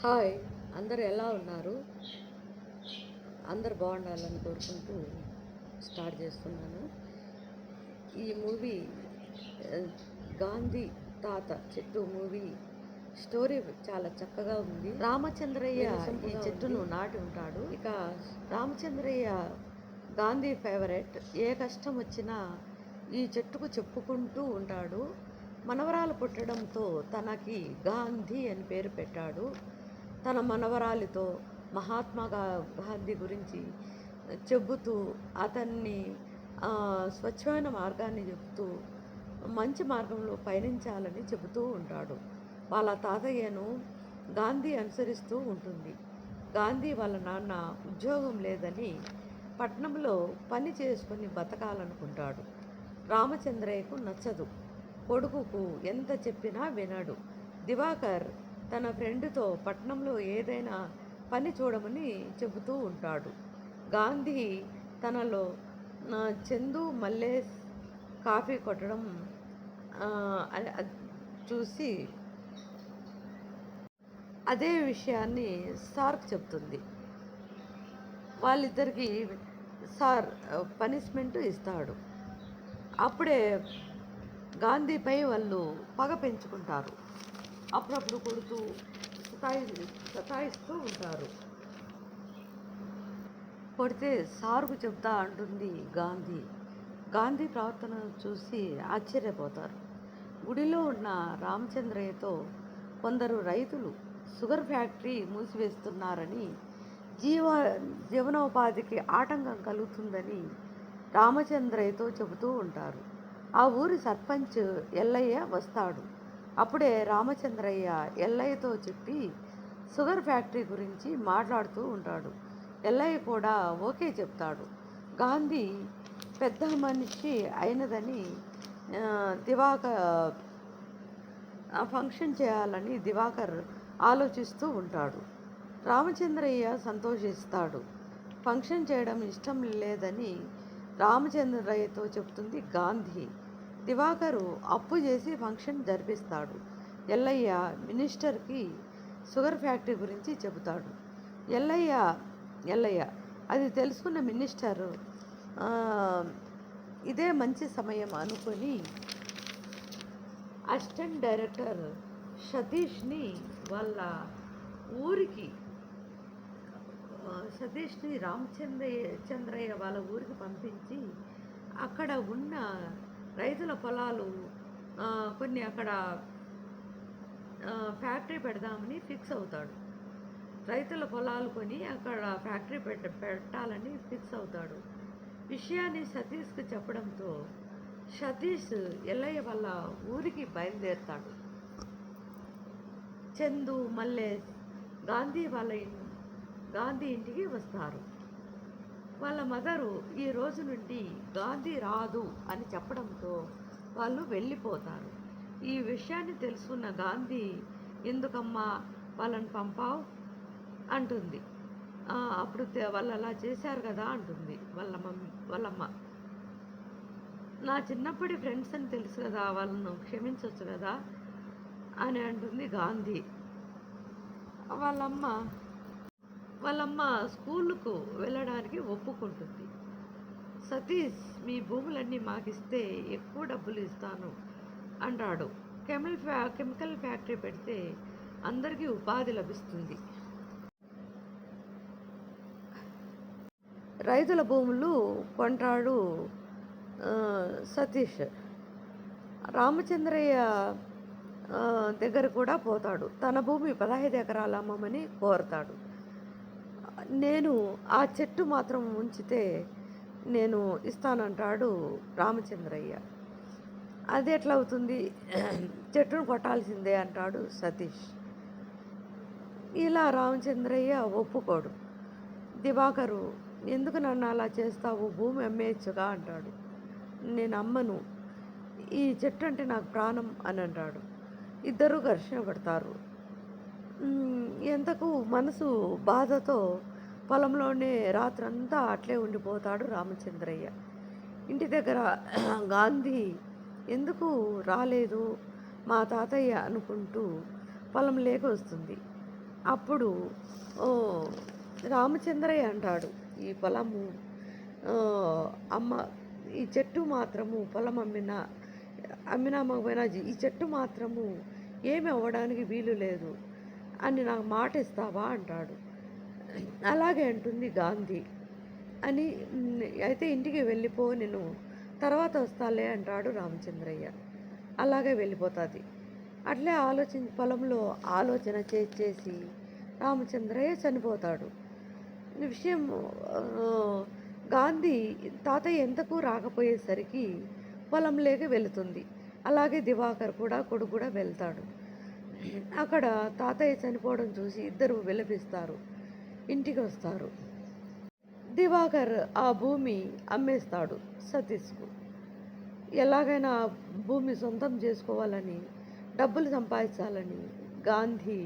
Hi! అందరూ ఎలా ఉన్నారు? అందరూ బాగుండాలని కోరుకుంటూ స్టార్ట్ చేస్తున్నాను. ఈ మూవీ ఆహ్, 'గాంధీ తాత చెట్టు' మూవీ స్టోరీ చాలా చక్కగా ఉంది. రామచంద్రయ్య ఈ చెట్టును నాటి ఉంటాడు. ఇక రామచంద్రయ్య గాంధీ ఫేవరెట్. ఏ కష్టం వచ్చినా ఈ చెట్టుకు చెప్పుకుంటూ ఉంటాడు. మనవరాలు పుట్టడంతో తనకి గాంధీ అని పేరు పెట్టాడు. తన మనవరాలితో గాంధీ గురించి చెబుతూ అతన్ని స్వచ్ఛమైన మార్గాన్ని చెబుతూ మంచి మార్గంలో పయనించాలని చెబుతూ ఉంటాడు. వాళ్ళ తాతయ్యను గాంధీ అనుసరిస్తూ ఉంటుంది. గాంధీ వాళ్ళ నాన్న ఉద్యోగం లేదని పట్నంలో పని చేసుకొని బతకాలనుకుంటాడు. రామచంద్రయ్యకు నచ్చదు. కొడుకుకు ఎంత చెప్పినా వినడు. దివాకర్ తన ఫ్రెండ్తో పట్నంలో ఏదైనా పని చూడమని చెబుతూ ఉంటాడు. గాంధీ తనలో చందు మల్లేష్ కాఫీ కొట్టడం చూసి అదే విషయాన్ని సార్కు చెప్తుంది. వాళ్ళిద్దరికి సార్ పనిష్మెంట్ ఇస్తాడు. అప్పుడే గాంధీపై వాళ్ళు పగ పెంచుకుంటారు. అప్పుడప్పుడు కొడుతూ సతాయిస్తూ ఉంటారు. కొడితే సారుకు చెప్తా అంటుంది గాంధీ. గాంధీ ప్రవర్తనను చూసి ఆశ్చర్యపోతారు. గుడిలో ఉన్న రామచంద్రయ్యతో కొందరు రైతులు షుగర్ ఫ్యాక్టరీ మూసివేస్తున్నారని, జీవనోపాధికి ఆటంకం కలుగుతుందని రామచంద్రయ్యతో చెబుతూ ఉంటారు. ఆ ఊరి సర్పంచ్ ఎల్లయ్య వస్తాడు. అప్పుడే రామచంద్రయ్య ఎల్లయ్యతో చెప్పి షుగర్ ఫ్యాక్టరీ గురించి మాట్లాడుతూ ఉంటాడు. ఎల్లయ్య కూడా ఓకే చెప్తాడు. గాంధీ పెద్ద మనిషి అయినదని దివాకర్ ఫంక్షన్ చేయాలని దివాకర్ ఆలోచిస్తూ ఉంటాడు. రామచంద్రయ్య సంతోషిస్తాడు. ఫంక్షన్ చేయడం ఇష్టం లేదని రామచంద్రయ్యతో చెప్తుంది గాంధీ. దివాకరు అప్పు చేసి ఫంక్షన్ జరిపిస్తాడు. ఎల్లయ్య మినిస్టర్కి షుగర్ ఫ్యాక్టరీ గురించి చెబుతాడు. ఎల్లయ్య అది తెలుసుకున్న మినిస్టర్ ఇదే మంచి సమయం అనుకొని అసిస్టెంట్ డైరెక్టర్ సతీష్ని వాళ్ళ ఊరికి రామచంద్రయ్య వాళ్ళ ఊరికి పంపించి అక్కడ ఉన్న రైతుల పొలాలు కొన్ని అక్కడ ఫ్యాక్టరీ పెడదామని ఫిక్స్ అవుతాడు. రైతుల పొలాలు కొని అక్కడ ఫ్యాక్టరీ పెట్టాలని ఫిక్స్ అవుతాడు. విషయాన్ని సతీష్కి చెప్పడంతో సతీష్ ఎల్లయ్య వాళ్ళ ఊరికి బయలుదేరుతాడు. చందు మల్లేష్ గాంధీ ఇంటికి వస్తారు. వాళ్ళ మదరు ఈ రోజు నుండి గాంధీ రాదు అని చెప్పడంతో వాళ్ళు వెళ్ళిపోతారు. ఈ విషయాన్ని తెలుసుకున్న గాంధీ, ఎందుకమ్మా వాళ్ళని పంపావు అంటుంది. అప్పుడు వాళ్ళు అలా చేశారు కదా అంటుంది వాళ్ళమ్మ. నా చిన్నప్పటి ఫ్రెండ్స్ అని తెలుసు కదా, వాళ్ళను క్షమించవచ్చు కదా అని అంటుంది గాంధీ. వాళ్ళమ్మ స్కూలుకు వెళ్ళడానికి ఒప్పుకుంటుంది. సతీష్, మీ భూములన్నీ మాకిస్తే ఎక్కువ డబ్బులు ఇస్తాను అంటాడు. కెమికల్ ఫ్యాక్టరీ పెడితే అందరికీ ఉపాధి లభిస్తుంది. రైతుల భూములు కొంటాడు సతీష్. రామచంద్రయ్య దగ్గర కూడా పోతాడు. తన భూమి 15 ఎకరాలు అమ్మమని కోరతాడు. నేను ఆ చెట్టు మాత్రం ఉంచితే నేను ఇస్తానంటాడు రామచంద్రయ్య. అది ఎట్లా అవుతుంది, చెట్టును కొట్టాల్సిందే అంటాడు సతీష్. ఇలా రామచంద్రయ్య ఒప్పుకోడు. దివాకరు, ఎందుకు నన్ను అలా చేస్తావు, భూమి అమ్మేయచ్చుగా అంటాడు. నేను అమ్మను, ఈ చెట్టు అంటే నాకు ప్రాణం అని అంటాడు. ఇద్దరు ఘర్షణ పడతారు. ఎంతకు మనసు బాధతో పొలంలోనే రాత్రంతా అట్లే ఉండిపోతాడు రామచంద్రయ్య. ఇంటి దగ్గర గాంధీ ఎందుకు రాలేదు మా తాతయ్య అనుకుంటూ పొలం లేక వస్తుంది. అప్పుడు ఓహ్, రామచంద్రయ్య అంటాడు, ఈ పొలము అమ్మ ఈ చెట్టు మాత్రము పొలం అమ్మినా అమ్మకపోయినా ఈ చెట్టు మాత్రము ఏమి అవ్వడానికి వీలు లేదు అని నాకు మాట ఇస్తావా అంటాడు. అలాగే అంటుంది గాంధీ. అని అయితే ఇంటికి వెళ్ళిపో, నేను తర్వాత వస్తాలే అంటాడు రామచంద్రయ్య. అలాగే వెళ్ళిపోతుంది. అట్లే పొలంలో ఆలోచన చేసి రామచంద్రయ్య చనిపోతాడు. ఈ విషయం ఆహ్, గాంధీ తాతయ్య ఎంతకు రాకపోయేసరికి పొలంలోకి వెళుతుంది. అలాగే దివాకర్ కూడా కొడుకు కూడా వెళ్తాడు. అక్కడ తాతయ్య చనిపోవడం చూసి ఇద్దరు విలపిస్తారు. ఇంటికి వస్తారు. దివాకర్ ఆ భూమి అమ్మేస్తాడు సతీష్కు. ఎలాగైనా ఆ భూమి సొంతం చేసుకోవాలని, డబ్బులు సంపాదించాలని గాంధీ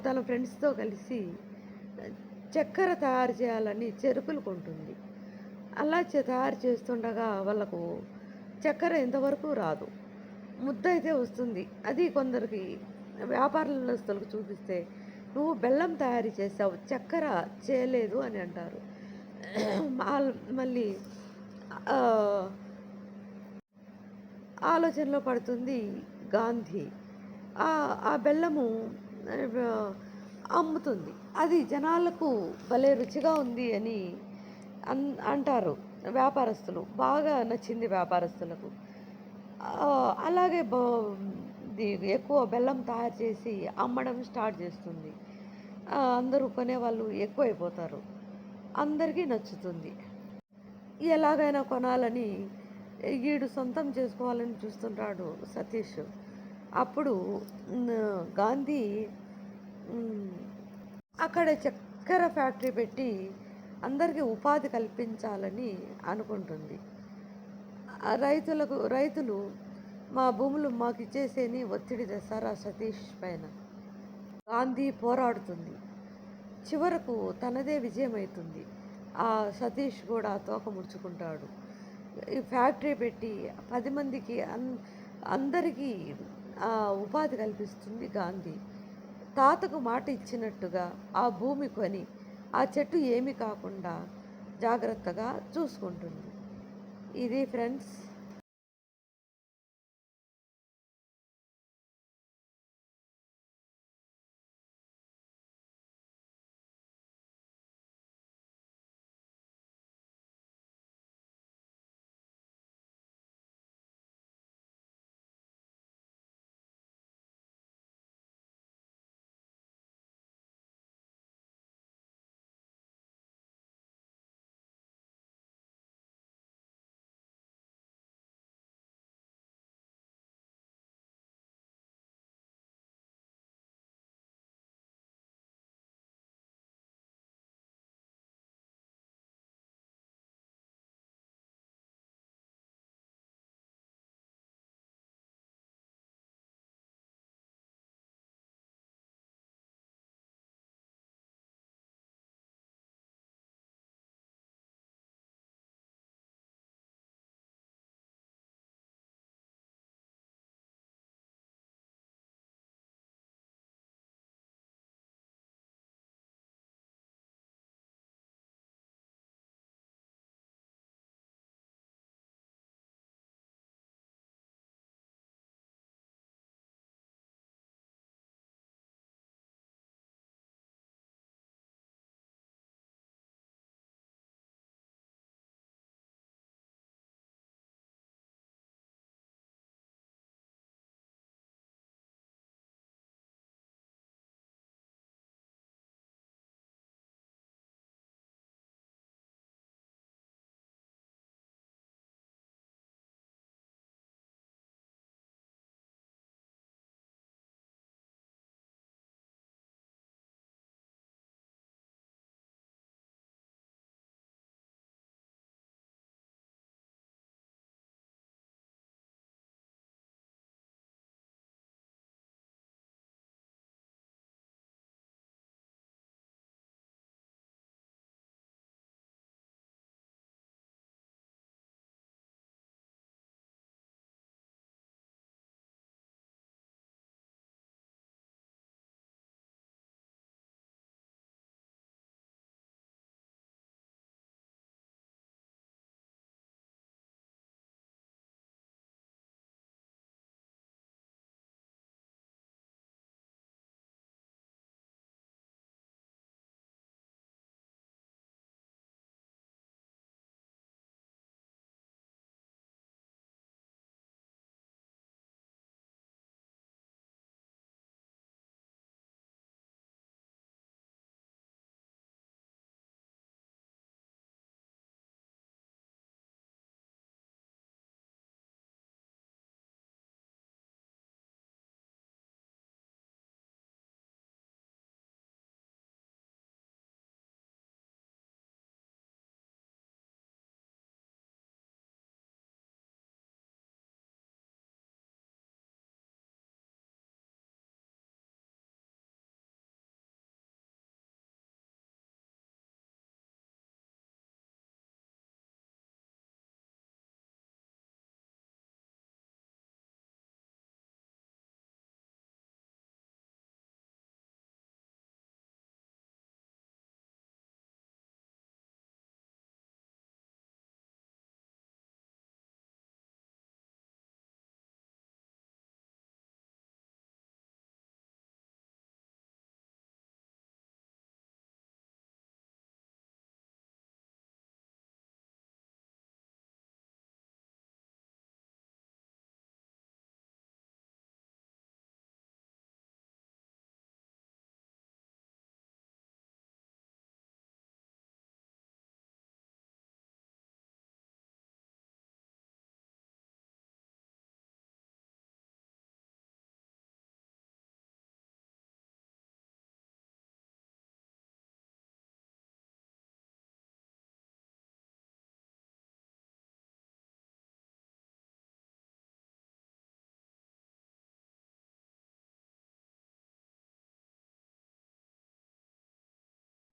తన ఫ్రెండ్స్తో కలిసి చక్కెర తయారు చేయాలని చెరుకులు కొంటుంది. అలా తయారు చేస్తుండగా వాళ్ళకు చక్కెర ఎంతవరకు రాదు, ముద్ద అయితే వస్తుంది. అది కొందరికి వ్యాపారస్తులకు చూపిస్తే, నువ్వు బెల్లం తయారు చేసావు, చక్కెర చేయలేదు అని అంటారు. మళ్ళీ ఆ, ఆలోచనలో పడుతుంది గాంధీ. ఆ బెల్లము ఆ, అమ్ముతుంది. అది జనాలకు భలే రుచిగా ఉంది అని అంటారు వ్యాపారస్తులు. బాగా నచ్చింది వ్యాపారస్తులకు. అలాగే ఎక్కువ బెల్లం తయారు చేసి అమ్మడం స్టార్ట్ చేస్తుంది. అందరూ కొనేవాళ్ళు ఎక్కువైపోతారు. అందరికీ నచ్చుతుంది. ఎలాగైనా కొనాలని ఈడు సొంతం చేసుకోవాలని చూస్తుంటాడు సతీష్. అప్పుడు గాంధీ అక్కడ చక్కెర ఫ్యాక్టరీ పెట్టి అందరికీ ఉపాధి కల్పించాలని అనుకుంటుంది. రైతులు మా భూములు మాకు ఇచ్చేసేని ఒత్తిడి తెస్తారా సతీష్ పైన. గాంధీ పోరాడుతుంది. చివరకు తనదే విజయమవుతుంది. ఆ సతీష్ కూడా తోక ముడుచుకుంటాడు. ఈ ఫ్యాక్టరీ పెట్టి 10 మందికి అందరికీ ఉపాధి కల్పిస్తుంది గాంధీ. తాతకు మాట ఇచ్చినట్టుగా ఆ భూమి కొని ఆ చెట్టు ఏమీ కాకుండా జాగ్రత్తగా చూసుకుంటుంది. ఇది ఫ్రెండ్స్.